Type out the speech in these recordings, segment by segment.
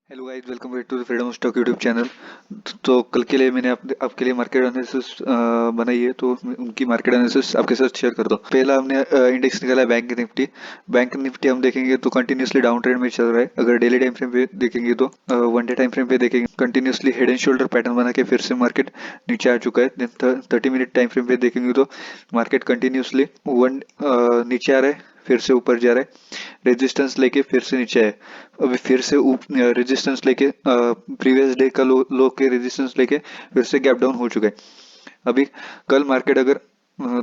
Hello guys, welcome back to the freedom stock YouTube channel. तो कल के लिए मैंने आपके लिए मार्केट एनालिसिस बनाई है, तो उनकी मार्केट एनालिसिस आपके साथ शेयर कर दो। पहला हमने इंडेक्स निकाला है बैंक निफ्टी। बैंक निफ्टी हम देखेंगे तो कंटिन्यूसली डाउन ट्रेंड में चल रहा है। अगर डेली टाइम फ्रेम पे देखेंगे तो वन डे टाइम फ्रेम पे देखेंगे continuously head and shoulder pattern बना के फिर से मार्केट नीचे आ चुका है। देन 30 मिनट टाइम फ्रेम पे देखेंगे तो मार्केट कंटिन्यूसली वन नीचे आ रहा है, फिर से ऊपर जा रहा है, रेजिस्टेंस लेके फिर से नीचे है। अभी फिर से रेजिस्टेंस लेके प्रीवियस डे का लो के रेजिस्टेंस लेके फिर से गैप डाउन हो चुका है। अभी कल मार्केट अगर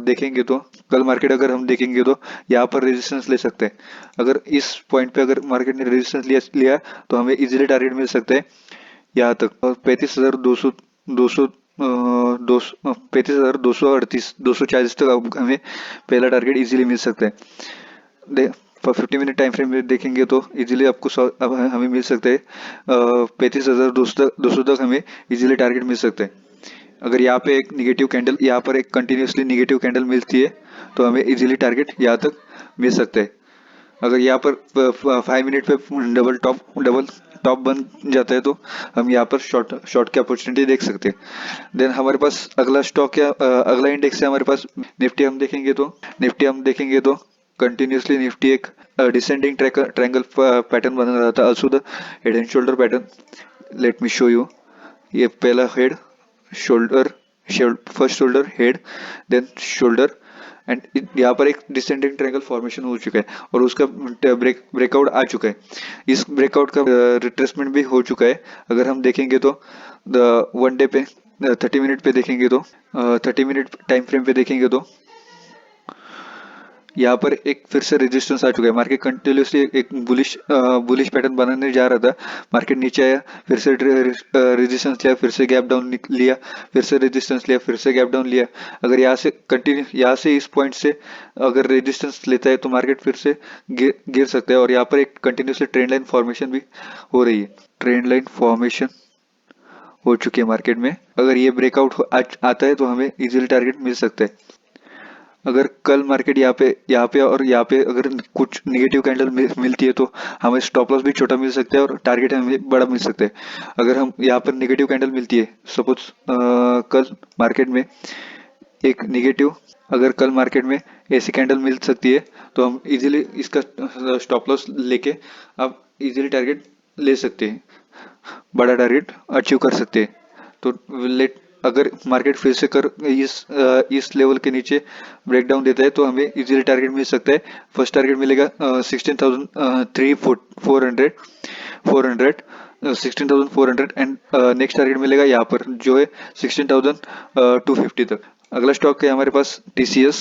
देखेंगे तो कल मार्केट अगर हम देखेंगे तो यहाँ पर रेजिस्टेंस ले सकते हैं। अगर इस पॉइंट पे अगर मार्केट ने रेजिस्टेंस लिया तो हमें इजीली टारगेट मिल सकता है यहाँ तक। और 35,200 200 35,238 240 तक हमें पहला टारगेट इजीली मिल सकता है। 50 मिनट टाइम फ्रेम में देखेंगे तो इजीली आपको अब हमें मिल सकते हैं 35,200 तक हमें इजीली टारगेट मिल सकते हैं। अगर यहाँ पे एक निगेटिव कैंडल, यहाँ पर एक कंटिन्यूसली निगेटिव कैंडल मिलती है तो हमें इजीली टारगेट यहाँ तक मिल सकते हैं। अगर यहाँ पर 5 मिनट पे डबल टॉप बन जाता है तो हम यहाँ पर शॉर्ट शॉर्ट की अपॉर्चुनिटी देख सकते हैं। देन हमारे पास अगला स्टॉक या अगला इंडेक्स है हमारे पास निफ्टी हम देखेंगे तो कंटिन्यूसली निफ्टी एक डिसेंडिंग ट्रायंगल पैटर्न बना रहा था, also the head and shoulder pattern. Let me show you. ये पहला head shoulder, first shoulder head, then shoulder, and यहाँ पर एक डिसेंडिंग ट्रायंगल फॉर्मेशन हो चुका है और उसका ब्रेकआउट आ चुका है। इस ब्रेकआउट का रिट्रेसमेंट भी हो चुका है। अगर हम देखेंगे तो वन डे पे 30 मिनट पे देखेंगे तो 30 मिनट टाइम फ्रेम पे देखेंगे तो यहाँ पर एक फिर से रेजिस्टेंस आ चुका है। मार्केट कंटिन्यूसली एक बुलिश पैटर्न बनाने जा रहा था। मार्केट नीचे आया, फिर से रेजिस्टेंस लिया, फिर से गैप डाउन लिया, फिर से रेजिस्टेंस लिया, फिर से गैप डाउन लिया। अगर यहाँ से इस पॉइंट से अगर रेजिस्टेंस लेता है तो मार्केट फिर से गिर सकता है। और यहाँ पर एक कंटिन्यूसली ट्रेंड लाइन फॉर्मेशन भी हो रही है। ट्रेंड लाइन फॉर्मेशन हो चुकी है मार्केट में। अगर ये ब्रेकआउट आता है तो हमें इजीली टारगेट मिल सकता है। अगर कल मार्केट यहाँ पे अगर कुछ निगेटिव कैंडल मिलती है तो हमें स्टॉप लॉस भी छोटा मिल सकता है और टारगेट हमें बड़ा मिल सकता है। अगर हम यहाँ पर निगेटिव कैंडल मिलती है, सपोज कल मार्केट में एक निगेटिव, अगर कल मार्केट में ऐसी कैंडल मिल सकती है तो हम इजीली इसका स्टॉप लॉस लेके आप इजीली टारगेट ले सकते हैं, बड़ा टारगेट अचीव कर सकते हैं। तो लेट अगर मार्केट फिर से इस लेवल के नीचे ब्रेकडाउन देता है तो हमें इजीली टारगेट मिल सकता है। फर्स्ट टारगेट मिलेगा 16,400 एंड नेक्स्ट टारगेट मिलेगा यहाँ पर जो है 16,250 तक। अगला स्टॉक है हमारे पास टीसीएस।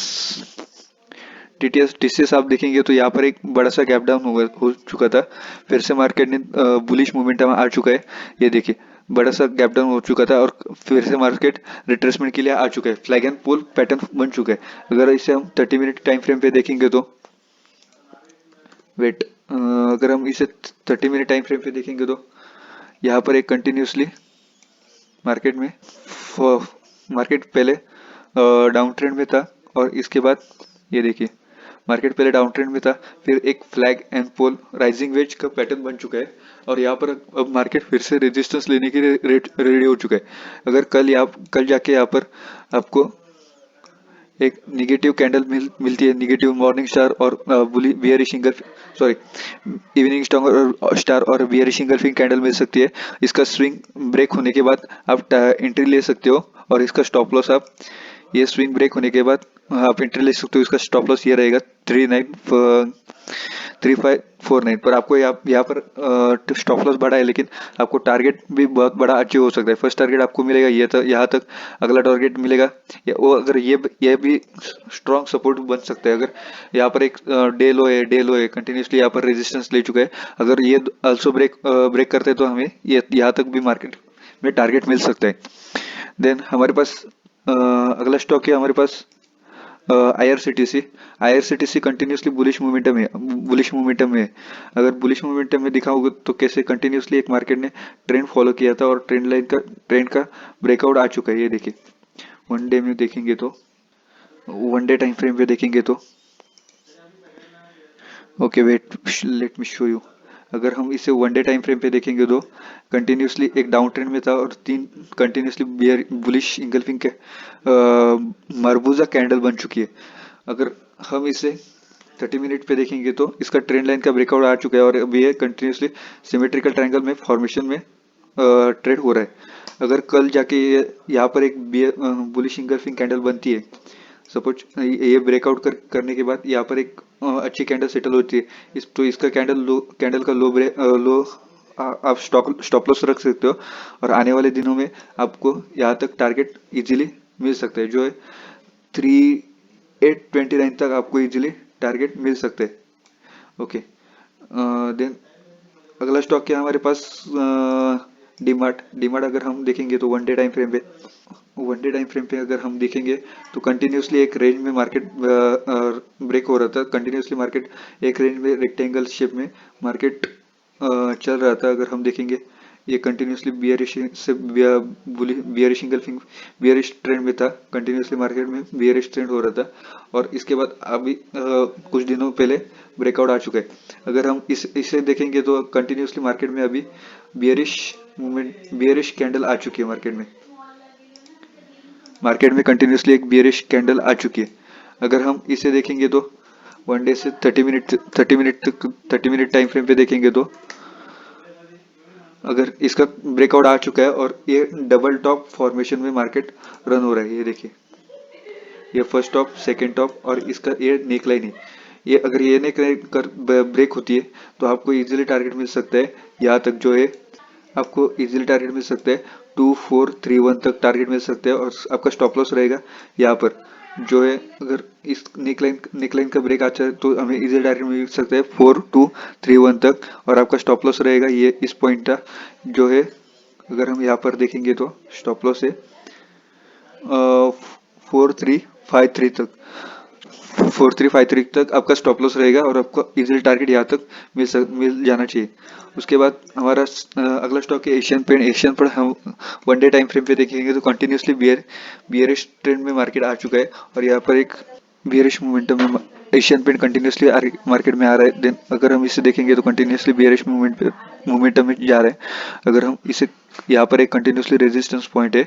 टीसीएस आप देखेंगे तो यहाँ पर एक बड़ा सा गैप डाउन हो चुका था। फिर से मार्केट ने बुलिश मोमेंटम आ चुका है। ये देखिए, बड़ा सा गैप डाउन हो चुका था और फिर से मार्केट रिट्रेसमेंट के लिए आ चुका है। फ्लैग एंड पुल पैटर्न बन चुका है। अगर इसे हम 30 मिनट टाइम फ्रेम पे देखेंगे तो वेट अगर हम इसे 30 मिनट टाइम फ्रेम पे देखेंगे तो यहाँ पर एक कंटिन्यूसली मार्केट में मार्केट पहले डाउन ट्रेंड में था और इसके बाद ये देखिए, मार्केट पहले डाउन ट्रेंड में था, फिर एक flag and pole rising wedge का पैटर्न बन चुका है और यहाँ पर अब मार्केट फिर से रेजिस्टेंस लेने के लिए रेडी हो चुका है। अगर कल जाके यहाँ पर आपको एक निगेटिव कैंडल मिलती है, निगेटिव मॉर्निंग स्टार और बियरिश सॉरी इवनिंग स्टार और बियरिश इंगल्फिंग कैंडल मिल सकती है। इसका स्विंग ब्रेक होने के बाद आप एंट्री ले सकते हो और इसका स्टॉप लॉस आप ये स्विंग ब्रेक होने के बाद आप एंट्री ले सकते हो। इसका स्टॉप लॉस ये रहेगा 3549 पर। आपको यहाँ पर स्टॉप लॉस बड़ा है लेकिन आपको टारगेट भी बहुत बड़ा अचीव हो सकता है। फर्स्ट टारगेट आपको मिलेगा ये यहाँ तक, अगला टारगेट मिलेगा वो अगर ये भी स्ट्रॉन्ग सपोर्ट बन सकता है। अगर यहाँ पर एक डे लो है कंटिन्यूसली यहाँ पर रेजिस्टेंस ले चुका है। अगर ये आल्सो ब्रेक करते हैं तो हमें ये यहाँ तक भी मार्केट में टारगेट मिल सकता है। देन हमारे पास अगला स्टॉक है हमारे पास IRCTC. IRCTC continuously bullish momentum में है। अगर बुलिश मोमेंटम में दिखाओगे तो कैसे कंटिन्यूसली एक मार्केट ने ट्रेंड फॉलो किया था और ट्रेंड का ब्रेकआउट आ चुका है। ये देखिए, वन डे में देखेंगे तो वन डे टाइम फ्रेम पे देखेंगे तो okay wait, let me show you. अगर हम इसे वन डे टाइम फ्रेम पे देखेंगे तो कंटिन्यूसली एक डाउन ट्रेंड में था और 3 कंटिन्यूसली बियर बुलिश इंगल्फिंग के मरबूजा कैंडल बन चुकी है। अगर हम इसे 30 मिनट पे देखेंगे तो इसका ट्रेंड लाइन का ब्रेकआउट आ चुका है और अभी ये कंटिन्यूसली सिमेट्रिकल ट्रायंगल में फॉर्मेशन में ट्रेड हो रहा है। अगर कल जाके ये यहाँ पर एक बुलिश इंगल्फिंग कैंडल बनती है, सपोज ये ब्रेकआउट करने के बाद यहाँ पर एक अच्छी कैंडल सेटल होती है, तो इसका कैंडल का लो आप स्टॉप लॉस रख सकते हो और आने वाले दिनों में आपको यहाँ तक टारगेट इजीली मिल सकता है, जो है 3829 तक आपको इजीली टारगेट मिल सकते हैं। ओके, देन अगला स्टॉक क्या है हमारे पास, डीमार्ट। डीमार्ट अगर हम देखेंगे तो वन डे टाइम फ्रेम पे अगर हम देखेंगे तो कंटिन्यूसली एक रेंज में मार्केट ब्रेक हो रहा था। कंटिन्यूसली मार्केट एक रेंज में रेक्टेंगल शेप में मार्केट चल रहा था। अगर हम देखेंगे ये कंटिन्यूसली बियरिश ट्रेंड में था, कंटिन्यूसली मार्केट में बियरिश ट्रेंड हो रहा था और इसके बाद अभी कुछ दिनों पहले ब्रेकआउट आ चुका है। अगर हम इसे देखेंगे तो कंटिन्यूसली मार्केट में अभी बियरिश कैंडल आ चुकी है। मार्केट में कंटिन्यूसली एक बियरिश कैंडल आ चुकी है। अगर हम इसे देखेंगे तो वन डे से 30 मिनट टाइम फ्रेम पे देखेंगे तो अगर इसका ब्रेकआउट आ चुका है और ये डबल टॉप फॉर्मेशन में मार्केट रन हो रहा है। ये देखिए, ये फर्स्ट टॉप, सेकंड टॉप और इसका ये नेक लाइन है। ये अगर ये नेक लाइन कर ब्रेक होती है तो आपको इजीली टारगेट मिल सकता है, यहाँ तक जो है आपको इजीली टारगेट मिल सकता है 2431 तक टारगेट मिल सकता है और आपका स्टॉप लॉस रहेगा यहाँ पर, जो है अगर इस नेकलाइन का ब्रेक आता है तो हमें इजीली टारगेट मिल सकता है 4231 तक और आपका स्टॉप लॉस रहेगा ये इस पॉइंट का, जो है अगर हम यहाँ पर देखेंगे तो स्टॉप लॉस है 4353 तक 4353 तक आपका स्टॉप लॉस रहेगा और आपको इजीली टारगेट यहाँ तक मिल जाना चाहिए। उसके बाद हमारा अगला स्टॉक है एशियन पेंट। एशियन पेंट हम वन डे टाइम फ्रेम पे देखेंगे तो कंटिन्यूसली बियरिश ट्रेंड में मार्केट आ चुका है और यहाँ पर एक बियरिश मोमेंटम में एशियन पेंट कंटिन्यूसली मार्केट में आ रहा है। देन अगर हम इसे देखेंगे तो कंटिन्यूसली बियरिश मोमेंटम में जा रहा है। अगर हम इसे यहाँ पर एक कंटिन्यूसली रेजिस्टेंस पॉइंट है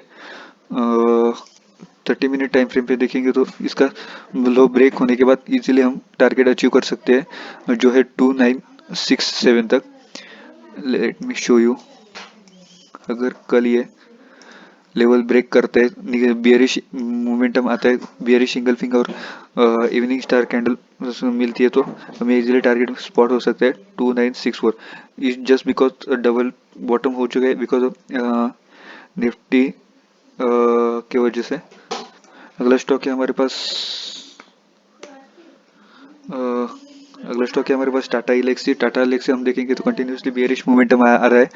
30 मिनट टाइम फ्रेम पे देखेंगे तो इसका लो ब्रेक होने के बाद इजीली हम टारगेट अचीव कर सकते हैं, जो है 2967 तक। लेट मी शो यू, अगर कल ये लेवल ब्रेक करते हैं, बियरिश मोमेंटम आता है, बियरिश इंगल्फिंग और इवनिंग स्टार कैंडल मिलती है तो हमें इजीली टारगेट स्पॉट हो सकता है 2964। Is just because double bottom हो चुका है बिकॉज ऑफ निफ्टी की वजह से। अगला स्टॉक है हमारे पास टाटा इलेक्सी। टाटा इलेक्सी हम देखेंगे तो कंटिन्यूसली बियरिश मोमेंटम आ रहा है।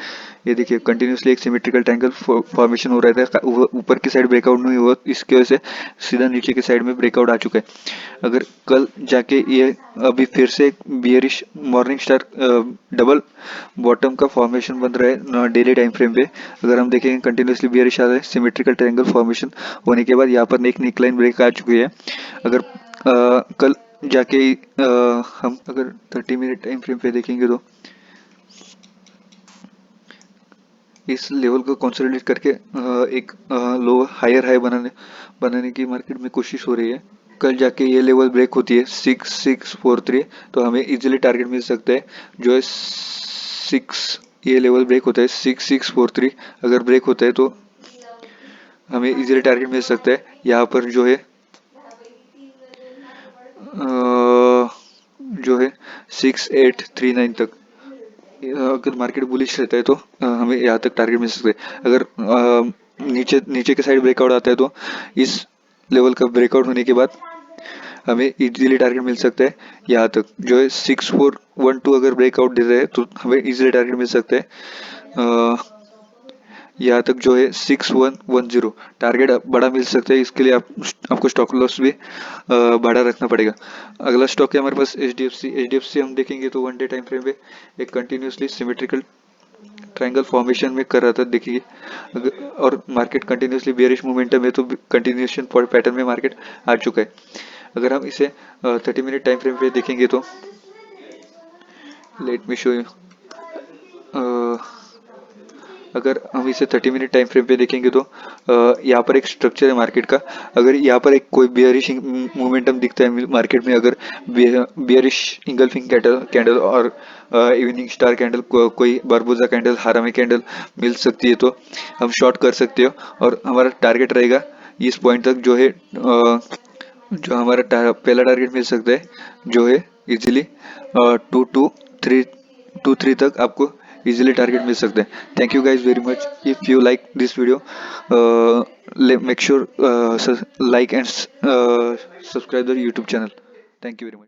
ये देखिए कंटिन्यूसली एक सिमेट्रिकल ट्रायंगल फॉर्मेशन हो रहा था, ऊपर की साइड ब्रेकआउट नहीं हुआ, इसकी वजह से सीधा नीचे की साइड में ब्रेकआउट आ चुका है। अगर कल जाके ये अभी फिर से bearish morning star double bottom का फॉर्मेशन बन रहा है डेली टाइम फ्रेम पे, अगर हम देखेंगे कंटिन्यूसली बियरिश आ रहा है, सिमेट्रिकल ट्रायंगल फॉर्मेशन होने के बाद यहाँ पर एक नेकलाइन ब्रेक आ चुकी है। अगर कल जाके हम अगर 30 मिनट टाइम फ्रेम पे देखेंगे तो इस लेवल को कंसोलिडेट करके एक लो हायर हाई बनाने की मार्केट में कोशिश हो रही है। कल जाके ये लेवल ब्रेक होती है 6643 तो हमें इजीली टारगेट मिल सकता है, जो है ये लेवल ब्रेक होता है 6643। अगर ब्रेक होता है तो हमें इजीली टारगेट मिल सकता है यहाँ पर, जो है 6839 तक। अगर मार्केट बुलिश रहता है तो हमें यहाँ तक टारगेट मिल सकता है। अगर नीचे के साइड ब्रेकआउट आता है तो इस लेवल का ब्रेकआउट होने के बाद हमें इजीली टारगेट मिल सकता है यहाँ तक, जो है 6412। अगर ब्रेकआउट दे रहे हैं तो हमें इजीली टारगेट मिल सकता है यहाँ तक, जो है 6110 टारगेट बड़ा मिल सकता है। इसके लिए आपको स्टॉक लॉस भी बड़ा रखना पड़ेगा। अगला स्टॉक है हमारे पास एचडीएफसी हम देखेंगे तो वन डे टाइम फ्रेम पे एक कंटिन्यूसली सिमेट्रिकल ट्रायंगल फॉर्मेशन में कर रहा था, देखिए और मार्केट कंटिन्यूसली बेयरिश मोमेंटम है तो कंटिन्यूएशन पैटर्न में मार्केट आ चुका है। अगर हम इसे 30 मिनट टाइम फ्रेम पे देखेंगे तो लेट मी शो यू, अगर हम इसे 30 मिनट टाइम फ्रेम पे देखेंगे तो यहाँ पर एक स्ट्रक्चर है मार्केट का। अगर यहाँ पर एक कोई बियरिश मोमेंटम दिखता है मार्केट में, अगर बियरिश इंगल्फिंग कैंडल और इवनिंग स्टार कैंडल, कोई बारबूजा कैंडल, हारामी कैंडल मिल सकती है तो हम शॉर्ट कर सकते हो। और हमारा टारगेट रहेगा इस पॉइंट तक, जो है जो हमारा पहला टारगेट मिल सकता है, जो है इजीली 2 to 3 तक आपको इजीली टारगेट मिल सकते हैं। Thank you guys very much. If you like this video, make sure like and subscribe the YouTube channel. Thank you very much.